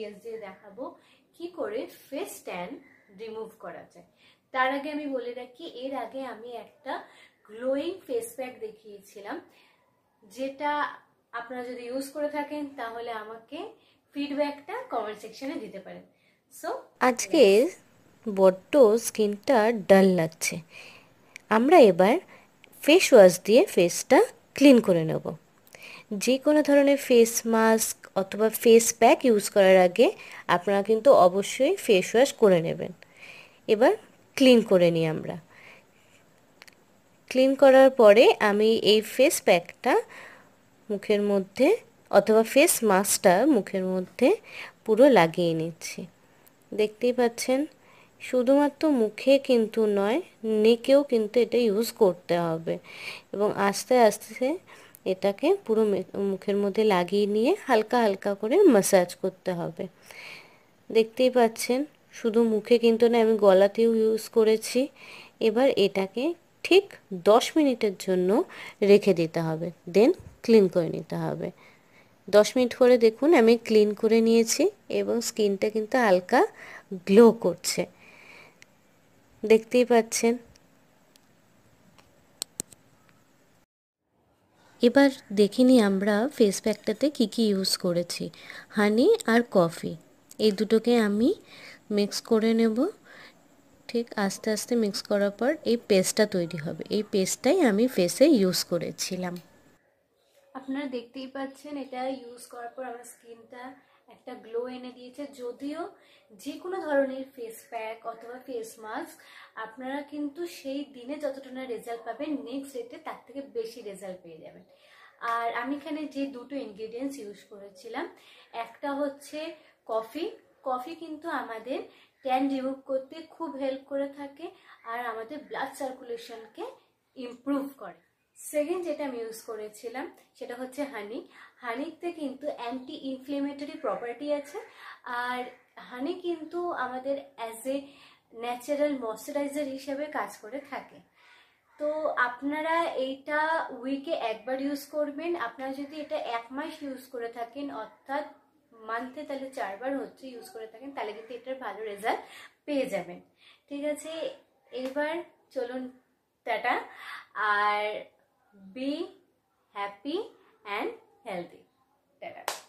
ইন্গ্রেডিয়েন্টস দিয়ে দেখাবো কি করে ফেস ট্যান রিমুভ করা যায়। তার আগে আমি বলে রাখি, এর আগে আমি একটা গ্লোয়িং ফেস প্যাক দেখিয়েছিলাম, যেটা আপনারা যদি ইউজ করে থাকেন তাহলে আমাকে ফিডব্যাকটা কমেন্ট সেকশনে দিতে পারেন। সো আজকে বড্ড স্কিনটা ডাল লাগছে, আমরা এবার ফেস ওয়াশ দিয়ে ফেসটা ক্লিন করে নেব। যে কোনো ধরনের ফেস মাস্ক অথবা ফেস প্যাক ইউজ করার আগে আপনারা কিন্তু অবশ্যই ফেস ওয়াশ করে নেবেন। এবার ক্লিন করে নিই আমরা। ক্লিন করার পরে আমি এই ফেস প্যাকটা মুখের মধ্যে অথবা ফেস মাস্কটা মুখের মধ্যে পুরো লাগিয়ে নিচ্ছি। দেখতেই পাচ্ছেন, শুধুমাত্র মুখে কিন্তু নয়, নেকেও কিন্তু এটা ইউজ করতে হবে এবং আস্তে আস্তে এটাকে পুরো মুখের মধ্যে লাগিয়ে নিয়ে হালকা হালকা করে ম্যাসাজ করতে হবে। দেখতেই পাচ্ছেন, শুধু মুখে কিন্তু না, আমি গলাতেও ইউজ করেছি। এবার এটাকে ঠিক 10 মিনিটের জন্য রেখে দিতে হবে, দেন ক্লিন করে নিতে হবে। 10 মিনিট পরে দেখুন আমি ক্লিন করে নিয়েছি এবং স্কিনটা কিন্তু হালকা গ্লো করছে, দেখতেই পাচ্ছেন। এবার দেখিনি আমরা ফেস প্যাকটাতে কী কী ইউজ করেছি। হানি আর কফি, এই দুটোকে আমি মিক্স করে নেব। ঠিক আস্তে আস্তে মিক্স করার পর এই পেস্টটা তৈরি হবে, এই পেস্টটাই আমি ফেসে ইউজ করেছিলাম। আপনারা দেখতেই পাচ্ছেন এটা ইউজ করার পর আমার স্কিনটা একটা গ্লো এনে দিয়েছে। যদিও যে কোনো ধরনের ফেস প্যাক অথবা ফেস মাস্ক আপনারা কিন্তু সেই দিনে যতটা না রেজাল্ট পাবেন, নেক্সট ডেতে তার থেকে বেশি রেজাল্ট পেয়ে যাবেন। আর আমি এখানে যে দুটো ইনগ্রেডিয়েন্টস ইউজ করেছিলাম, একটা হচ্ছে কফি। কফি কিন্তু আমাদের ট্যান রিমুভ করতে খুব হেল্প করে থাকে আর আমাদের ব্লাড সার্কুলেশনকে ইমপ্রুভ করে। সেকেন্ড যেটা আমি ইউজ করেছিলাম সেটা হচ্ছে হানি। হানিতে কিন্তু অ্যান্টি ইনফ্লেমেটরি প্রপার্টি আছে, আর হানি কিন্তু আমাদের অ্যাজ এ ন্যাচারাল ময়শ্চারাইজার হিসেবে কাজ করে থাকে। তো আপনারা এইটা উইকে একবার ইউজ করবেন। আপনারা যদি এটা 1 মাস ইউজ করে থাকেন, অর্থাৎ মান্থে তাহলে 4 বার হচ্ছে ইউজ করে থাকেন, তাহলে কিন্তু এটার ভালো রেজাল্ট পেয়ে যাবেন। ঠিক আছে, এবার চলুন টাটা, আর be happy and healthy. Ta-ta.